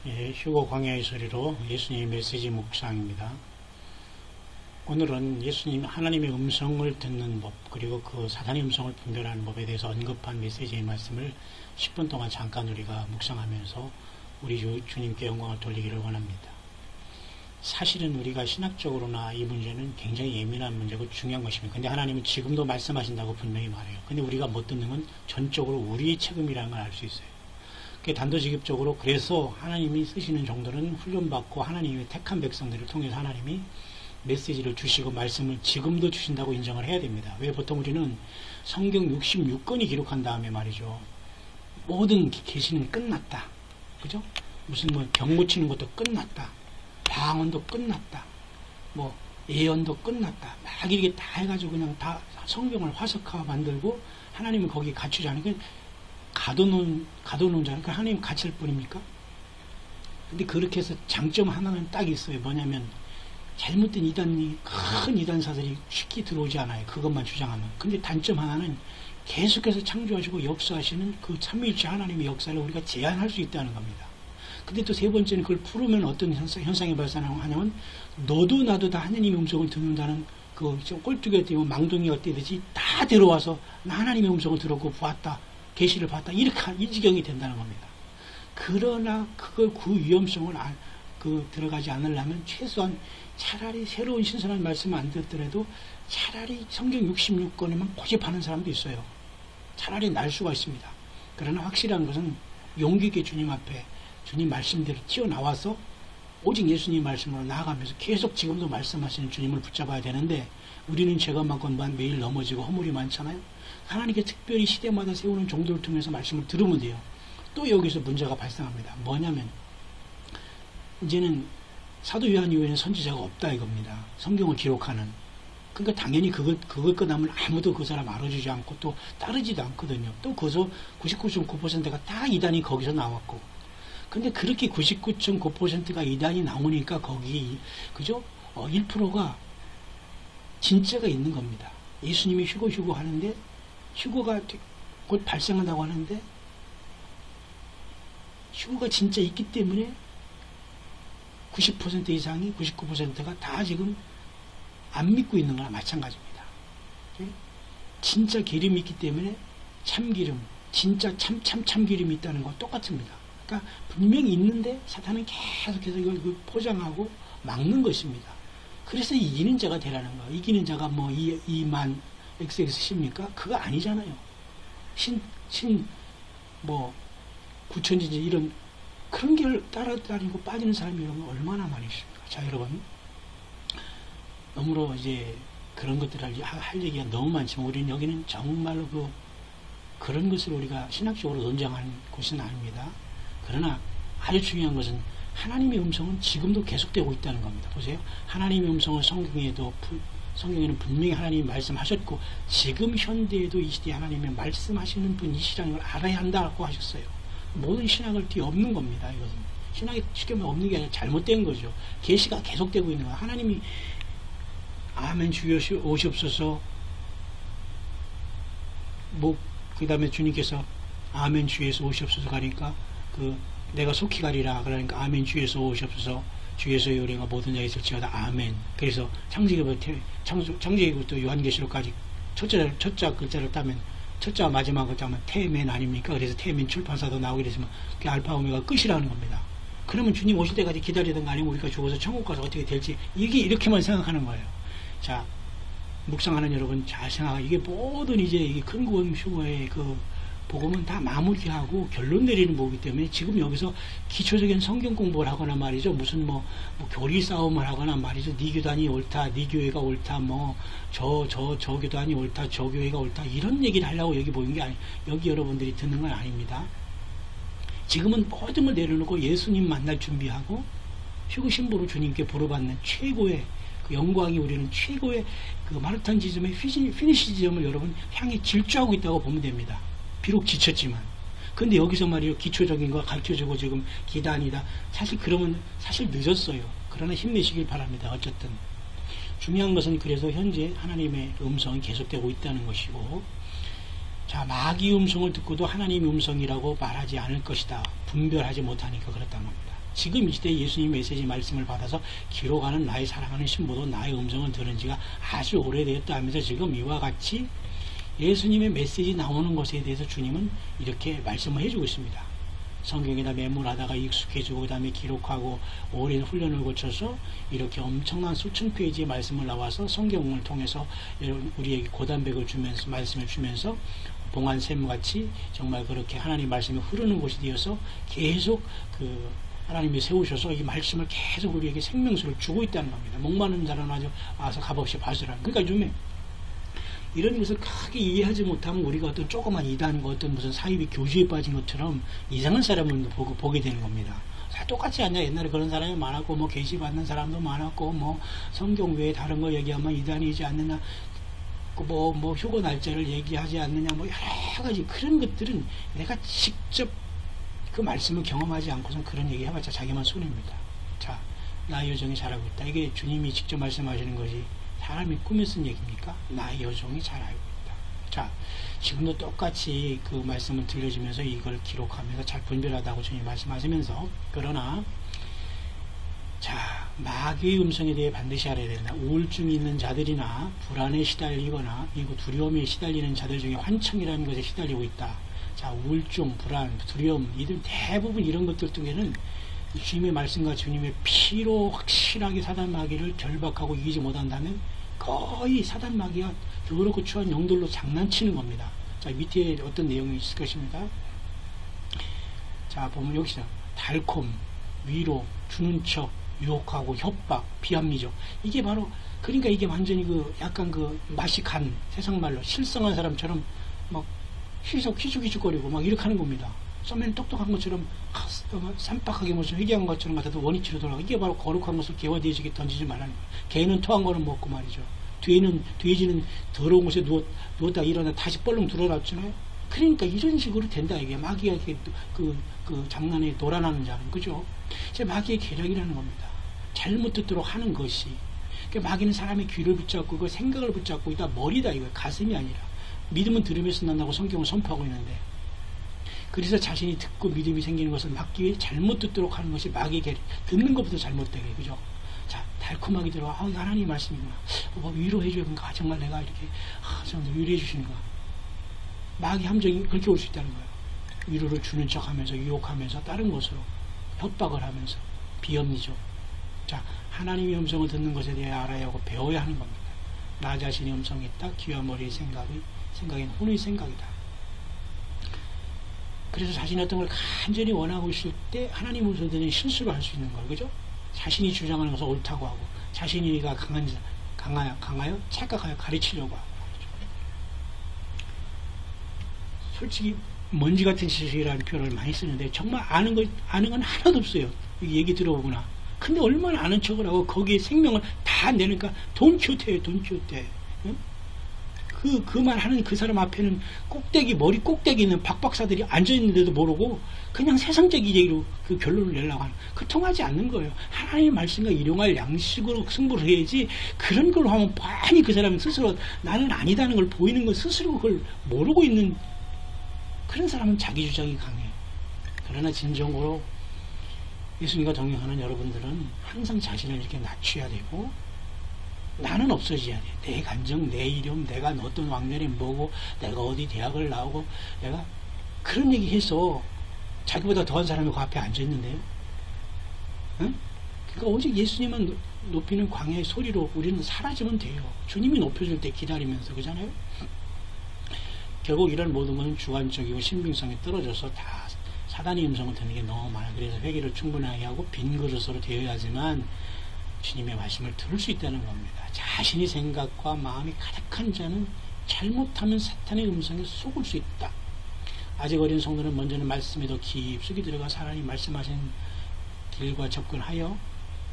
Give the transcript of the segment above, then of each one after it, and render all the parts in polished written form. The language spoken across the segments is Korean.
예, 휴거 광야의 소리로 예수님의 메시지 묵상입니다. 오늘은 예수님 하나님의 음성을 듣는 법, 그리고 그 사탄의 음성을 분별하는 법에 대해서 언급한 메시지의 말씀을 10분 동안 잠깐 우리가 묵상하면서 우리 주님께 영광을 돌리기를 원합니다. 사실은 우리가 신학적으로나 이 문제는 굉장히 예민한 문제고 중요한 것입니다. 근데 하나님은 지금도 말씀하신다고 분명히 말해요. 근데 우리가 못 듣는 건 전적으로 우리의 책임이라는 걸 알 수 있어요. 단도직입적으로 그래서 하나님이 쓰시는 정도는 훈련받고 하나님의 택한 백성들을 통해서 하나님이 메시지를 주시고 말씀을 지금도 주신다고 인정을 해야 됩니다. 왜 보통 우리는 성경 66권이 기록한 다음에 말이죠. 모든 계시는 끝났다. 그죠? 무슨 경고 치는 것도 끝났다. 방언도 끝났다. 예언도 끝났다. 막 이렇게 다 해가지고 그냥 다 성경을 화석화 만들고 하나님은 거기에 갖추지 않으니까 가둬놓은 자는 하나님 갇힐 뿐입니까? 근데 그렇게 해서 장점 하나는 딱 있어요. 뭐냐면 잘못된 큰 이단사들이 쉽게 들어오지 않아요. 그것만 주장하면. 근데 단점 하나는 계속해서 창조하시고 역사하시는 그 삼위일체 하나님의 역사를 우리가 제한할 수 있다는 겁니다. 근데 또 세 번째는 그걸 풀으면 어떤 현상이 발생하냐면 너도 나도 다 하나님의 음성을 듣는다는 그 꼴뚜기가 되면 망둥이가 뛰듯이 다 들어와서 나 하나님의 음성을 들었고 보았다. 계시를 봤다. 이렇게 이 지경이 된다는 겁니다. 그러나 그 위험성을 들어가지 않으려면 최소한 차라리 새로운 신선한 말씀을 안 듣더라도 차라리 성경 66권에만 고집하는 사람도 있어요. 차라리 날 수가 있습니다. 그러나 확실한 것은 용기 있게 주님 앞에 주님 말씀대로 튀어나와서 오직 예수님 말씀으로 나아가면서 계속 지금도 말씀하시는 주님을 붙잡아야 되는데 우리는 죄가 많고 매일 넘어지고 허물이 많잖아요. 하나님께 특별히 시대마다 세우는 종도를 통해서 말씀을 들으면 돼요. 또 여기서 문제가 발생합니다. 뭐냐면 이제는 사도 요한 이후에는 선지자가 없다 이겁니다. 성경을 기록하는. 그러니까 당연히 그걸 끝나면 아무도 그 사람 알아주지 않고 또 따르지도 않거든요. 또 거기서 99.9%가 다 이단이 거기서 나왔고. 근데 그렇게 99.9%가 이단이 나오니까 거기 그죠? 1%가 진짜가 있는 겁니다. 예수님이 휴거 하는데 휴거가 곧 발생한다고 하는데 휴거가 진짜 있기 때문에 90% 이상이 99%가 다 지금 안 믿고 있는 거나 마찬가지입니다. 진짜 기름이 있기 때문에 참기름, 진짜 참기름이 있다는 거 똑같습니다. 그러니까 분명히 있는데 사탄은 계속해서 이걸 포장하고 막는 것입니다. 그래서 이기는 자가 되라는 거예요. 이기는 자가 2만 XX십니까? 그거 아니잖아요. 구천진지 이런 그런 길 따라다니고 빠지는 사람이 얼마나 많이 있습니까? 자, 여러분. 너무로 이제 그런 것들을 할 얘기가 너무 많지만 우리는 여기는 정말로 그런 것을 우리가 신학적으로 논쟁하는 곳은 아닙니다. 그러나 아주 중요한 것은 하나님의 음성은 지금도 계속되고 있다는 겁니다. 보세요. 하나님의 음성은 성경에는 분명히 하나님이 말씀하셨고 지금 현대에도 이 시대에 하나님이 말씀하시는 분이시라는 걸 알아야 한다고 하셨어요. 모든 신학을 뒤엎는 겁니다. 이것은 신학이 쉽게 말하면 없는 게 아니라 잘못된 거죠. 계시가 계속되고 있는 거예요. 하나님이 아멘 주여 오시옵소서 그 다음에 주님께서 아멘 주에서 오시옵소서 가니까 내가 속히 가리라 그러니까 아멘 주에서 오시옵소서 주에서의 요령과 모든 자에 있을지어다 아멘. 그래서 창세기부터 요한계시록까지 첫자 글자를 따면 첫자와 마지막 글자면 태멘 아닙니까? 그래서 태멘 출판사도 나오게 됐으면 그게 알파 오메가 끝이라는 겁니다. 그러면 주님 오실 때까지 기다리던가 아니면 우리가 죽어서 천국 가서 어떻게 될지 이렇게만 생각하는 거예요. 자, 묵상하는 여러분 잘 생각하고 이게 모든 이제 큰 구원 휴거의 복음은 다 마무리하고 결론 내리는 거기 때문에 지금 여기서 기초적인 성경 공부를 하거나 말이죠. 무슨 교리 싸움을 하거나 말이죠. 네 교단이 옳다, 네 교회가 옳다, 저 교단이 옳다, 저 교회가 옳다 이런 얘기를 하려고 여기 모인 게 여기 여러분들이 듣는 건 아닙니다. 지금은 모든 걸 내려놓고 예수님 만날 준비하고 휴거 신부로 주님께 보러받는 최고의 영광이 우리는 최고의 마라톤 지점의 피니시 지점을 여러분 향해 질주하고 있다고 보면 됩니다. 비록 지쳤지만. 근데 여기서 말이요, 기초적인 거 가르쳐주고 지금 기단이다. 그러면 사실 늦었어요. 그러나 힘내시길 바랍니다. 어쨌든. 중요한 것은 그래서 현재 하나님의 음성이 계속되고 있다는 것이고, 자, 마귀 음성을 듣고도 하나님의 음성이라고 말하지 않을 것이다. 분별하지 못하니까 그렇다는 겁니다. 지금 이 시대에 예수님 메시지 말씀을 받아서 기록하는 나의 사랑하는 신부도 나의 음성을 들은 지가 아주 오래되었다 하면서 지금 이와 같이 예수님의 메시지 나오는 것에 대해서 주님은 이렇게 말씀을 해주고 있습니다. 성경에다 메모하다가 익숙해지고 그 다음에 기록하고 오랜 훈련을 거쳐서 이렇게 엄청난 수천 페이지의 말씀을 나와서 성경을 통해서 우리에게 고단백을 주면서 말씀을 주면서 봉안샘같이 정말 그렇게 하나님 말씀이 흐르는 곳이 되어서 계속 그 하나님이 세우셔서 이 말씀을 계속 우리에게 생명수를 주고 있다는 겁니다. 목마른 자는 아주 와서 값없이 봐주라. 그러니까 요즘에 이런 것을 크게 이해하지 못하면 우리가 어떤 조그만 이단과 어떤 무슨 사이비 교주에 빠진 것처럼 이상한 사람을 보게 되는 겁니다. 다 똑같지 않냐. 옛날에 그런 사람이 많았고 뭐 계시 받는 사람도 많았고 뭐 성경 외에 다른 거 얘기하면 이단이지 않느냐, 뭐 휴거 날짜를 얘기하지 않느냐, 뭐 여러 가지 그런 것들은 내가 직접 그 말씀을 경험하지 않고선 그런 얘기 해봤자 자기만 손해입니다. 자, 나의 여정이 잘하고 있다. 이게 주님이 직접 말씀하시는 것이 사람이 꿈에 쓴 얘기입니까? 나의 여정이 잘 알고 있다. 자, 지금도 똑같이 그 말씀을 들려주면서 이걸 기록하면서 잘 분별하다고 주님 말씀하시면서, 그러나 자, 마귀의 음성에 대해 반드시 알아야 된다. 우울증이 있는 자들이나 불안에 시달리거나 그리고 두려움에 시달리는 자들 중에 환청이라는 것에 시달리고 있다. 자, 우울증, 불안, 두려움, 이들 대부분 이런 것들 중에는 주님의 말씀과 주님의 피로 확실하게 사단 마귀를 결박하고 이기지 못한다면 거의 사단 마귀가 더럽고 추한 영들로 장난치는 겁니다. 자, 밑에 어떤 내용이 있을 것입니다. 자, 보면 여기서 달콤, 위로, 주는 척, 유혹하고 협박, 비합리적. 이게 바로, 그러니까 이게 완전히 그 약간 그 맛이 간, 세상 말로 실성한 사람처럼 막 휘죽휘죽거리고 막 이렇게 하는 겁니다. 썸에는 똑똑한 것처럼 쌈박하게 무슨 회개한 것처럼 같아도 원위치로 돌아가고, 이게 바로 거룩한 것을 개와 돼지에게 던지지 말라는 거예요. 개는 토한 거는 먹고 말이죠. 돼지는 더러운 곳에 누웠다 일어나 다시 뻘렁 들어놨잖아요. 그러니까 이런 식으로 된다 이게. 마귀가 이렇게 그 장난에 놀아나는 자는, 그죠? 이제 마귀의 계략이라는 겁니다. 잘못 듣도록 하는 것이. 그러니까 마귀는 사람의 귀를 붙잡고 그 생각을 붙잡고 있다. 머리다 이거예요. 가슴이 아니라. 믿음은 들음에서 난다고 성경을 선포하고 있는데, 그래서 자신이 듣고 믿음이 생기는 것을 막기 위해 잘못 듣도록 하는 것이 마귀의 계략. 듣는 것부터 잘못되게, 그죠? 자, 달콤하게 들어와. 이거 하나님 말씀이구나. 뭐 위로해줘야 되는가? 정말 내가 이렇게 정말 위로해 주시는가? 마귀 함정이 그렇게 올 수 있다는 거예요. 위로를 주는 척 하면서, 유혹하면서, 다른 것으로 협박을 하면서, 비합리적. 자, 하나님의 음성을 듣는 것에 대해 알아야 하고 배워야 하는 겁니다. 나 자신의 음성이 있다. 귀와 머리의 생각은 혼의 생각이다. 그래서 자신이 어떤 걸 간절히 원하고 있을 때 하나님 음성을 듣는 실수를 할 수 있는 거예요. 그죠? 자신이 주장하는 것을 옳다고 하고, 자신이가 강하여 착각하여 가르치려고 하고. 솔직히 먼지 같은 지식이라는 표현을 많이 쓰는데 정말 아는 건 하나도 없어요. 얘기 들어보거나. 근데 얼마나 아는 척을 하고 거기에 생명을 다 내니까 돈키호테예요. 돈키호테. 응? 그 말하는 그 사람 앞에는 머리 꼭대기 있는 박박사들이 앉아있는데도 모르고 그냥 세상적 이야기로 그 결론을 내려고 하는, 그 통하지 않는 거예요. 하나님의 말씀과 일용할 양식으로 승부를 해야지, 그런 걸로 하면 뻔히 그 사람은 스스로 나는 아니다는 걸 보이는 건 스스로 그걸 모르고 있는 그런 사람은 자기 주장이 강해요. 그러나 진정으로 예수님과 동행하는 여러분들은 항상 자신을 이렇게 낮춰야 되고, 나는 없어져야 돼. 내 감정, 내 이름, 내가 어떤 왕년에 뭐고, 내가 어디 대학을 나오고, 내가 그런 얘기 해서 자기보다 더한 사람이 그 앞에 앉아있는데요. 응? 그러니까 오직 예수님만 높이는 광야의 소리로 우리는 사라지면 돼요. 주님이 높여줄 때 기다리면서, 그잖아요? 결국 이런 모든 것은 주관적이고 신빙성이 떨어져서 다 사단의 음성을 듣는 게 너무 많아요. 그래서 회개를 충분하게 하고 빈 그릇으로 되어야지만 주님의 말씀을 들을 수 있다는 겁니다. 자신의 생각과 마음이 가득한 자는 잘못하면 사탄의 음성에 속을 수 있다. 아직 어린 성도는 먼저는 말씀에 더 깊숙이 들어가서 하나님 말씀하신 길과 접근하여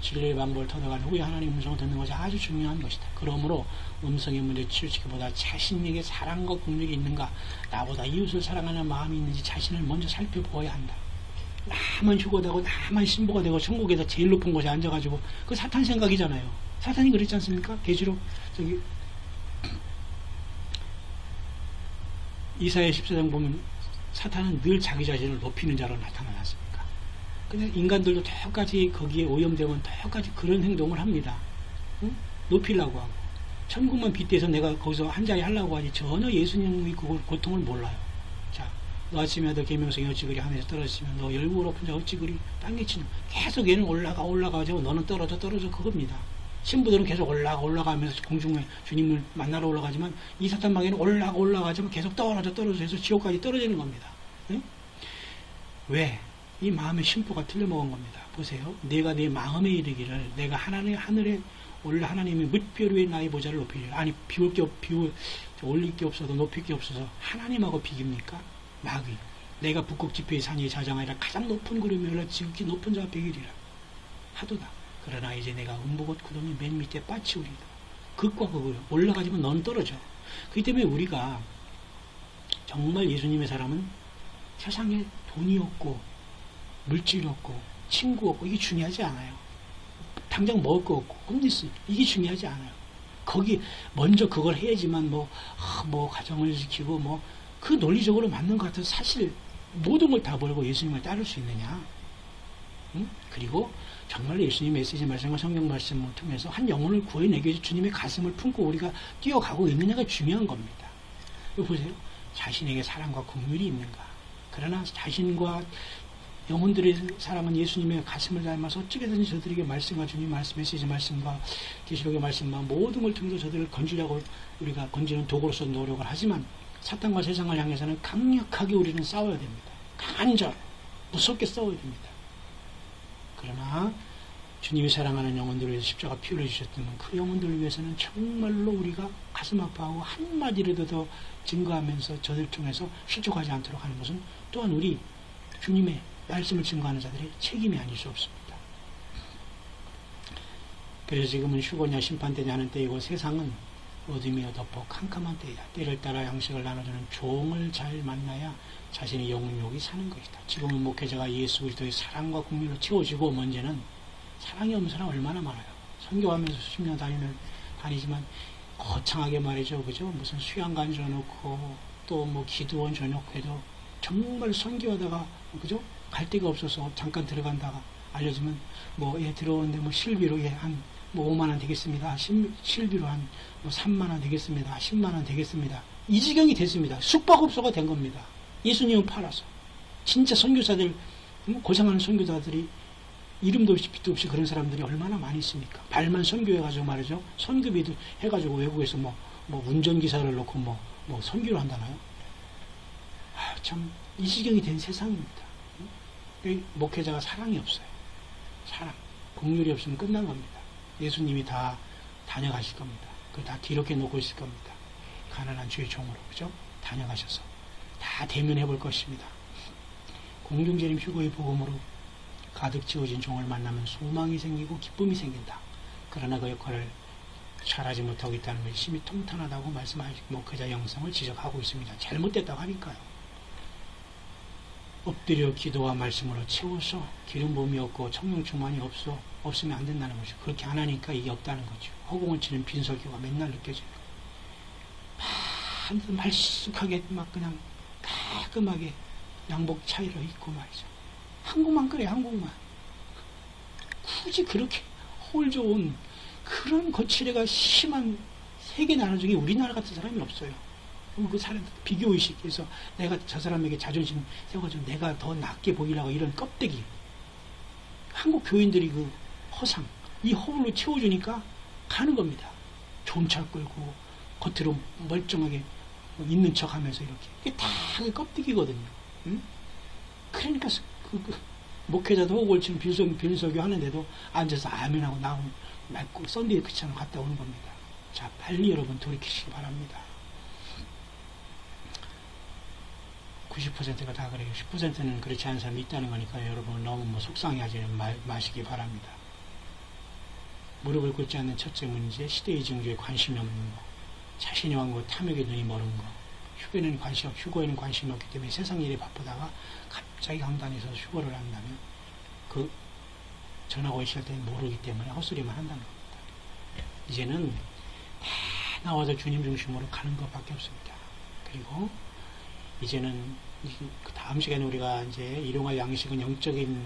진리의 방법을 터득한 후에 하나님 음성을 듣는 것이 아주 중요한 것이다. 그러므로 음성의 문제 치우치기보다 자신에게 사랑과 긍휼이 있는가, 나보다 이웃을 사랑하는 마음이 있는지 자신을 먼저 살펴보아야 한다. 나만 휴거되고 나만 신부가 되고 천국에서 제일 높은 곳에 앉아가지고, 그 사탄 생각이잖아요. 사탄이 그랬지 않습니까? 계시록 저기 이사야 14장 보면 사탄은 늘 자기 자신을 높이는 자로 나타나지 않습니까? 그냥 인간들도 똑같이 거기에 오염되면 똑같이 그런 행동을 합니다. 응? 높이려고 하고. 천국만 빗대서 내가 거기서 한 자리 하려고 하지 전혀 예수님의 그 고통을 몰라요. 자, 너 아침에 너 계명성이 어찌 그리 하늘에서 떨어지면 너 열국을 엎은 자 어찌 그리 땅에 치는 계속 얘는 올라가죠. 너는 떨어져 그겁니다. 신부들은 계속 올라가면서 공중에 주님을 만나러 올라가지만 이 사탄마귀는 올라가지만 계속 떨어져 해서 지옥까지 떨어지는 겁니다. 응? 왜? 이 마음의 심보가 틀려먹은 겁니다. 보세요. 내가 내 마음에 이르기를 내가 하늘에 올라 하나님의 뭇별 위에 나의 보좌를 높이리라. 아니 올릴 게 없어도 높일 게 없어서 하나님하고 비깁니까? 마귀. 내가 북극 지폐의 산위에 자장하리라. 가장 높은 구름이 올라 지극히 높은 자와 비기리라. 하도다. 그러나 이제 내가 음보곧 구덩이 맨 밑에 빠치우리다. 극과 극으로 올라가지만 넌 떨어져. 그렇기 때문에 우리가 정말 예수님의 사람은 세상에 돈이 없고 물질이 없고 친구 없고 이게 중요하지 않아요. 당장 먹을 거 없고 홈리스 이게 중요하지 않아요. 거기 먼저 그걸 해야지만 뭐 가정을 지키고 그 논리적으로 맞는 것 같아서 사실 모든 걸 다 버리고 예수님을 따를 수 있느냐? 응? 그리고 정말 예수님 메시지 말씀과 성경 말씀을 통해서 한 영혼을 구해내기 위해서 주님의 가슴을 품고 우리가 뛰어가고 있느냐가 중요한 겁니다. 이거 보세요. 자신에게 사랑과 긍휼이 있는가? 그러나 자신과 영혼들의 사랑은 예수님의 가슴을 닮아서 어찌게든지 저들에게 말씀과 주님 말씀, 메시지 말씀과 계시록의 말씀과 모든 걸 통해서 저들을 건지려고 우리가 건지는 도구로서 노력을 하지만 사탄과 세상을 향해서는 강력하게 우리는 싸워야 됩니다. 간절, 무섭게 싸워야 됩니다. 그러나 주님이 사랑하는 영혼들을 위해서 십자가 피 흘려주셨다면 그 영혼들을 위해서는 정말로 우리가 가슴 아파하고 한마디라도 더 증거하면서 저들 통해서 실족하지 않도록 하는 것은 또한 우리 주님의 말씀을 증거하는 자들의 책임이 아닐 수 없습니다. 그래서 지금은 휴거냐 심판때냐 하는 때이고 세상은 어둠이여 덮어 캄캄한 때이다. 때를 따라 양식을 나눠주는 종을 잘 만나야 자신의 영혼욕이 사는 것이다. 지금은 목회자가 예수 그리스도의 사랑과 긍휼로 채워지고 문제는 사랑이 없는 사람 얼마나 많아요. 선교하면서 수십 년 다니지만 거창하게 말이죠. 그죠? 무슨 수양관 줘놓고 또 기도원 줘놓고도 정말 선교하다가 그죠? 갈 데가 없어서 잠깐 들어간다가 알려주면 들어오는데 실비로 한 5만원 되겠습니다. 실비로 한 3만원 되겠습니다. 10만원 되겠습니다. 이 지경이 됐습니다. 숙박업소가 된 겁니다. 예수님은 팔아서. 진짜 선교사들, 고생하는 선교사들이 이름도 없이 빛도 없이 그런 사람들이 얼마나 많이 있습니까? 발만 선교해가지고 말이죠. 선교비도 해가지고 외국에서 운전기사를 놓고 선교를 한다나요? 참, 이 지경이 된 세상입니다. 목회자가 사랑이 없어요. 사랑. 긍휼이 없으면 끝난 겁니다. 예수님이 다 다녀가실 겁니다. 그걸 다 뒤롭게 놓고 있을 겁니다. 가난한 주의 종으로, 그죠? 다녀가셔서 다 대면해 볼 것입니다. 공중재림 휴거의 복음으로 가득 채워진 종을 만나면 소망이 생기고 기쁨이 생긴다. 그러나 그 역할을 잘하지 못하고 있다는 것이 심히 통탄하다고 말씀하신 목회자 영성을 지적하고 있습니다. 잘못됐다고 하니까요. 엎드려 기도와 말씀으로 채워서 기름 부음이 없고 성령 충만이 없으면 안 된다는 거죠. 그렇게 안 하니까 이게 없다는 거죠. 허공을 치는 빈설기가 맨날 느껴져요. 말쑥하게 그냥 깔끔하게 양복 차이로 입고 말이죠. 한국만 그래, 한국만. 굳이 그렇게 홀 좋은 그런 거칠애가 심한 세계 나라 중에 우리나라 같은 사람이 없어요. 그 사람 비교의식에서 내가 저 사람에게 자존심 세워가지고 내가 더 낫게 보이려고 이런 껍데기. 한국 교인들이 그 허상, 이 허울로 채워주니까 가는 겁니다. 좋은 차 끌고 겉으로 멀쩡하게 있는 척 하면서 이렇게. 이게 다 그 껍데기거든요. 응? 그러니까 목회자도 호흡을 치는 빌설교 하는데도 앉아서 아멘하고 나오고 맑고 썬데이 크처럼 갔다 오는 겁니다. 자, 빨리 여러분 돌이키시기 바랍니다. 90%가 다 그래요. 10%는 그렇지 않은 사람이 있다는 거니까 여러분 너무 속상해하지 마시기 바랍니다. 무릎을 꿇지 않는 첫째 문제, 시대의 징조에 관심이 없는 거, 자신이 왕고 탐욕의 눈이 멀은 거, 휴거에는 관심이 없기 때문에 세상 일에 바쁘다가 갑자기 강단에서 휴거를 한다면 그 전하고 있을 때는 모르기 때문에 헛소리만 한다는 겁니다. 이제는 다 나와서 주님 중심으로 가는 것밖에 없습니다. 그리고 이제는 그 다음 시간에 우리가 이제 일용할 양식은 영적인